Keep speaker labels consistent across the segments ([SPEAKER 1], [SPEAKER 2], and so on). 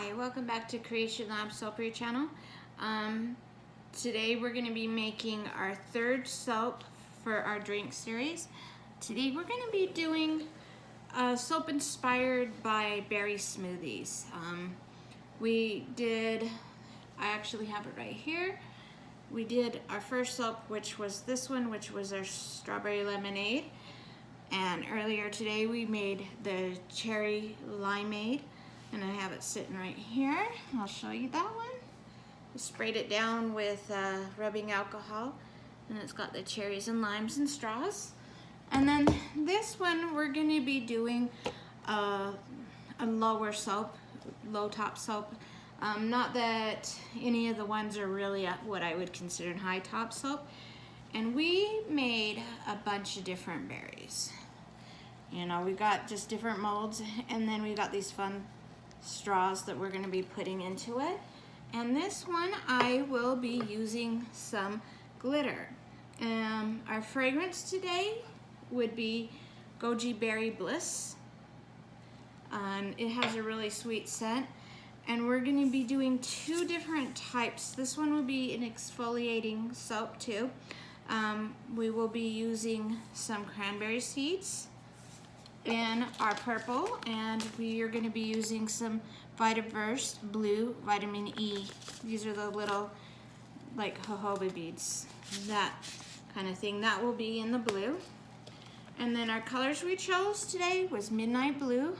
[SPEAKER 1] Hi, welcome back to Creation Lab Soapery channel. Today we're going to be making our third soap for our drink series. Today we're going to be doing a soap inspired by berry smoothies. I actually have it right here. We did our first soap, which was this one, which was our strawberry lemonade. And earlier today we made the cherry limeade. And I have it sitting right here. I'll show you that one. I sprayed it down with rubbing alcohol, and it's got the cherries and limes and straws. And then this one, we're going to be doing a lower soap, low top soap. Not that any of the ones are really what I would consider high top soap. And we made a bunch of different berries. You know, we got just different molds, and then we got these fun straws that we're going to be putting into it. And this one I will be using some glitter. Our fragrance today would be Goji Berry Bliss. It has a really sweet scent, and we're going to be doing two different types. This one will be an exfoliating soap too. We will be using some cranberry seeds in our purple, and we are going to be using some Vitaverse Blue Vitamin E. These are the little like jojoba beads, that kind of thing. That will be in the blue. And then our colors we chose today was Midnight Blue,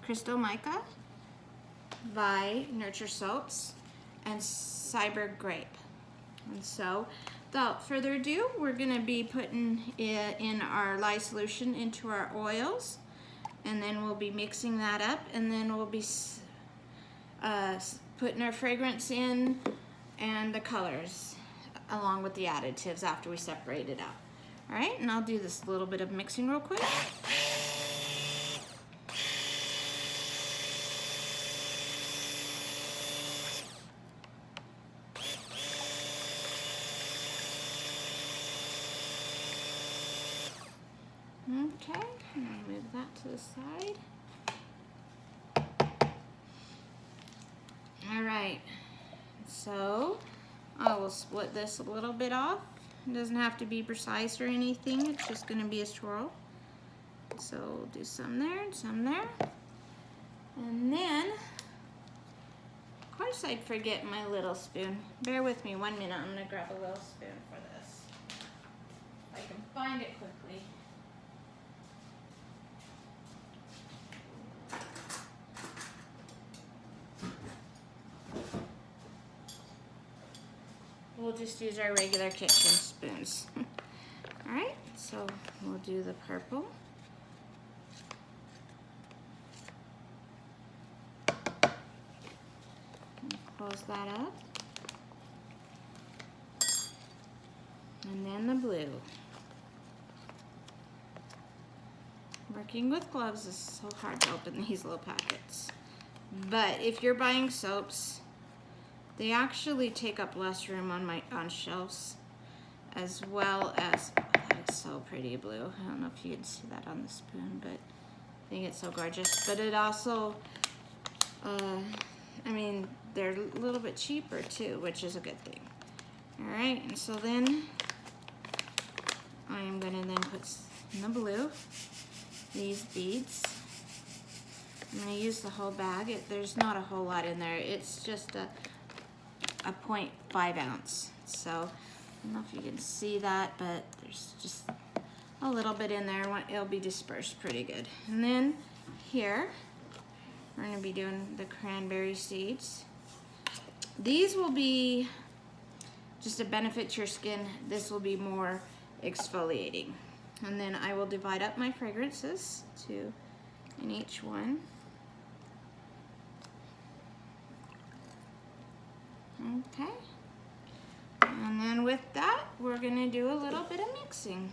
[SPEAKER 1] Crystal Mica by Nurture Soaps, and Cyber Grape. And so, without further ado, we're going to be putting in our lye solution into our oils, and then we'll be mixing that up, and then we'll be putting our fragrance in and the colors along with the additives after we separate it out. All right, and I'll do this little bit of mixing real quick. Okay, I'm going to move that to the side. All right, so I will split this a little bit off. It doesn't have to be precise or anything, it's just going to be a swirl. So we'll do some there and some there. And then, of course I'd forget my little spoon. Bear with me 1 minute, I'm going to grab a little spoon for this. If I can find it quickly. We'll just use our regular kitchen spoons. All right, so we'll do the purple. And close that up. And then the blue. Working with gloves is so hard to open these little packets. But if you're buying soaps, they actually take up less room on shelves, as well as, oh, that is so pretty blue. I don't know if you can see that on the spoon, but I think it's so gorgeous. But it also, I mean, they're a little bit cheaper too, which is a good thing. All right, and so then I am gonna then put in the blue these beads. I'm gonna use the whole bag. There's not a whole lot in there. It's just a 0.5 ounce. So I don't know if you can see that, but there's just a little bit in there. It'll be dispersed pretty good. And then here, we're gonna be doing the cranberry seeds. These will be just to benefit your skin. This will be more exfoliating. And then I will divide up my fragrances in each one. Okay, and then with that, we're gonna do a little bit of mixing.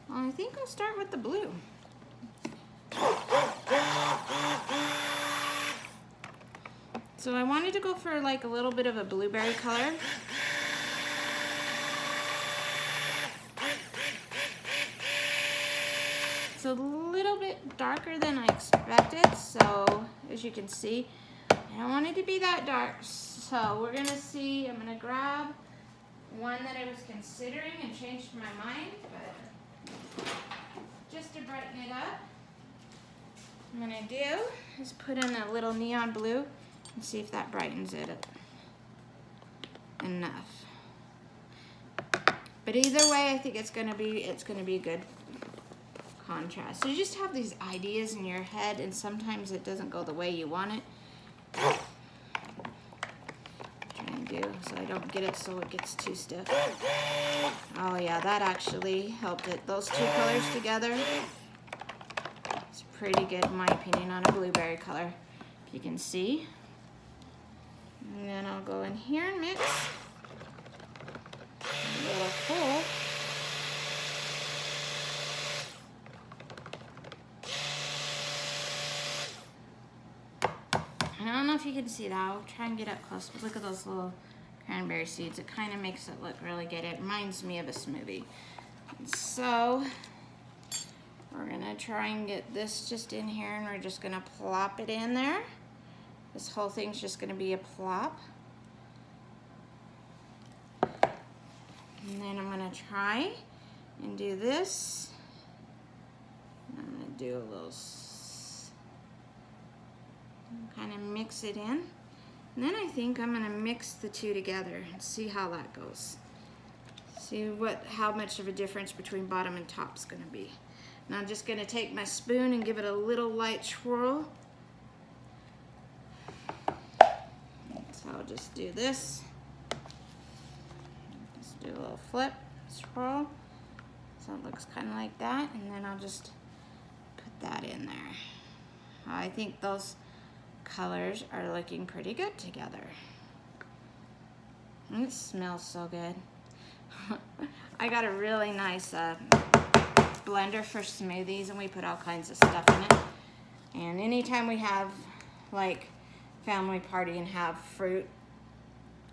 [SPEAKER 1] Well, I think I'll start with the blue. So I wanted to go for like a little bit of a blueberry color. It's a little bit darker than I expected, so as you can see, I don't want it to be that dark. So we're gonna see, I'm gonna grab one that I was considering and changed my mind, but just to brighten it up, what I'm gonna do is put in a little neon blue and see if that brightens it up enough. But either way, I think it's gonna be good contrast. So you just have these ideas in your head, and sometimes it doesn't go the way you want it. Try and do so I don't get it so it gets too stiff. Oh yeah, that actually helped it. Those two colors together, it's pretty good in my opinion on a blueberry color, if you can see. And then I'll go in here and mix a little full. I don't know if you can see that. I'll try and get up close, but look at those little cranberry seeds. It kind of makes it look really good. It reminds me of a smoothie. So we're gonna try and get this just in here, and we're just gonna plop it in there. This whole thing's just gonna be a plop. And then I'm gonna try and do this. I'm gonna do a little, kind of mix it in. And then I think I'm gonna mix the two together and see how that goes. See how much of a difference between bottom and top's gonna be. Now I'm just gonna take my spoon and give it a little light swirl. So I'll just do this. Just do a little flip, swirl. So it looks kind of like that, and then I'll just put that in there. I think those colors are looking pretty good together. And it smells so good. I got a really nice blender for smoothies, and we put all kinds of stuff in it. And anytime we have like family party and have fruit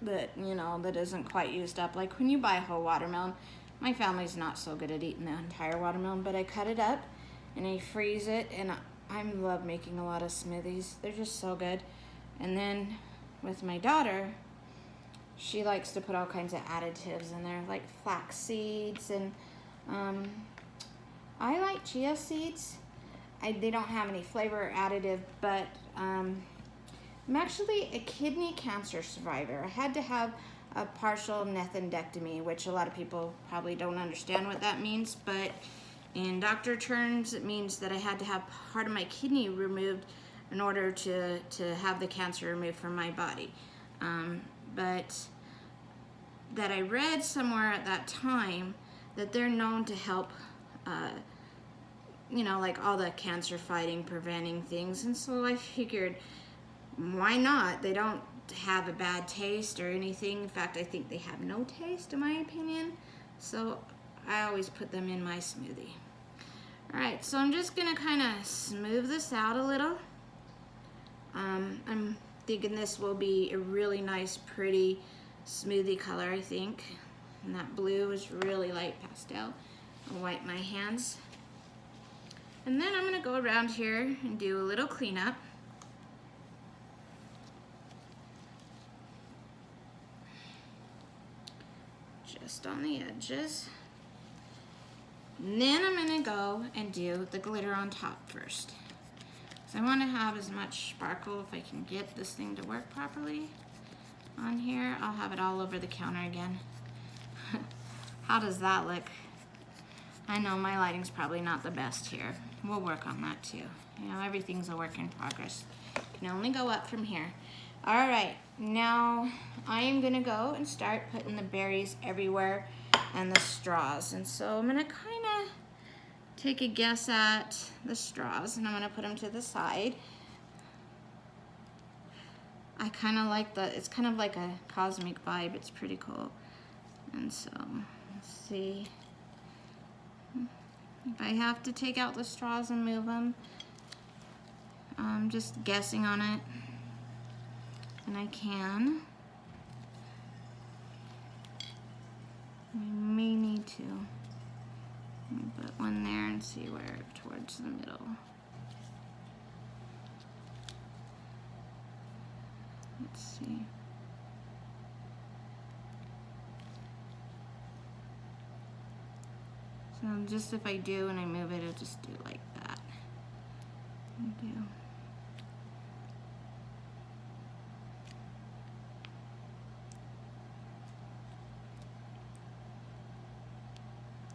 [SPEAKER 1] that, you know, that isn't quite used up, like when you buy a whole watermelon, my family's not so good at eating the entire watermelon, but I cut it up and I freeze it, and I love making a lot of smoothies. They're just so good. And then with my daughter, she likes to put all kinds of additives in there, like flax seeds, and I like chia seeds. They don't have any flavor or additive, but I'm actually a kidney cancer survivor. I had to have a partial nephrendectomy, which a lot of people probably don't understand what that means, but in doctor terms, it means that I had to have part of my kidney removed in order to have the cancer removed from my body. But that I read somewhere at that time that they're known to help, you know, like all the cancer fighting, preventing things. And so I figured, why not? They don't have a bad taste or anything. In fact, I think they have no taste, in my opinion. So I always put them in my smoothie. All right, so I'm just gonna kind of smooth this out a little. I'm thinking this will be a really nice, pretty smoothie color, I think. And that blue is really light pastel. I'll wipe my hands. And then I'm gonna go around here and do a little cleanup. Just on the edges. And then I'm gonna go and do the glitter on top first. So I wanna have as much sparkle, if I can get this thing to work properly on here. I'll have it all over the counter again. How does that look? I know my lighting's probably not the best here. We'll work on that too. You know, everything's a work in progress. You can only go up from here. All right, now I am gonna go and start putting the berries everywhere and the straws. And so I'm gonna kinda take a guess at the straws, and I'm gonna put them to the side. I kinda like it's kind of like a cosmic vibe. It's pretty cool. And so, let's see. If I have to take out the straws and move them, I'm just guessing on it. And I can. We may need to. Let me put one there and see where towards the middle. Let's see. So just if I do and I move it, it'll just do like that. Do.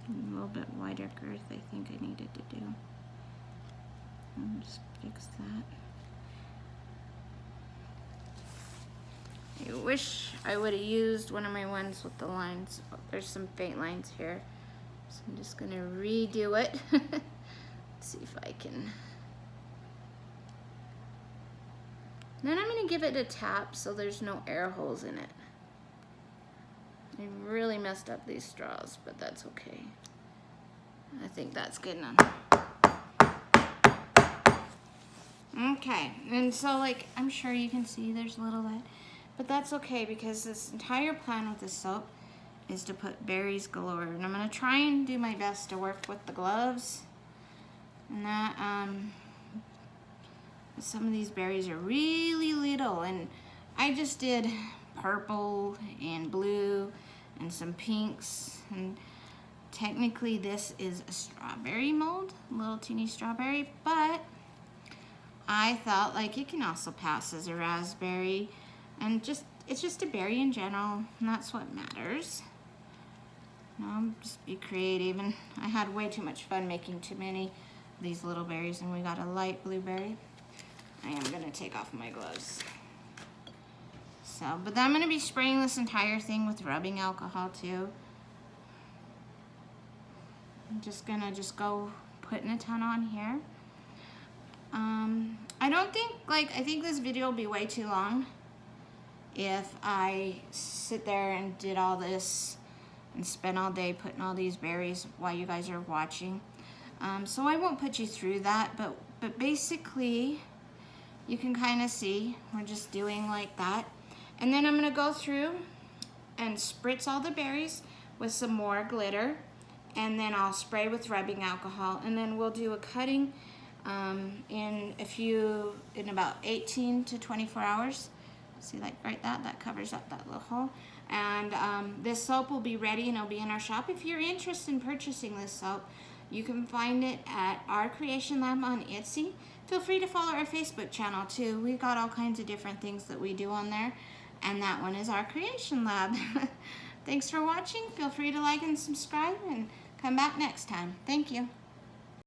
[SPEAKER 1] A little bit wider girth I think I needed to do. I'll just fix that. I wish I would have used one of my ones with the lines. Oh, there's some faint lines here. So I'm just gonna redo it. Let's see if I can. Then I'm gonna give it a tap so there's no air holes in it. I really messed up these straws, but that's okay. I think that's good enough. Okay, and so like, I'm sure you can see there's a little that, but that's okay because this entire plan with this soap is to put berries galore. And I'm gonna try and do my best to work with the gloves. And that, some of these berries are really little, and I just did purple and blue and some pinks, and technically this is a strawberry mold, a little teeny strawberry, but I thought like it can also pass as a raspberry, and it's just a berry in general, and that's what matters. I'll just be creative, and I had way too much fun making too many of these little berries, and we got a light blueberry. I am gonna take off my gloves. So, but then I'm gonna be spraying this entire thing with rubbing alcohol too. I'm just gonna go putting a ton on here. I don't think, like, I think this video will be way too long if I sit there and did all this and spend all day putting all these berries while you guys are watching. So I won't put you through that, but basically you can kind of see we're just doing like that. And then I'm gonna go through and spritz all the berries with some more glitter, and then I'll spray with rubbing alcohol, and then we'll do a cutting in about 18 to 24 hours. See, like right that covers up that little hole. And this soap will be ready and it'll be in our shop. If you're interested in purchasing this soap, you can find it at Our Creation Lab on Etsy. Feel free to follow our Facebook channel too. We've got all kinds of different things that we do on there, and that one is Our Creation Lab. Thanks for watching. Feel free to like and subscribe, and come back next time. Thank you.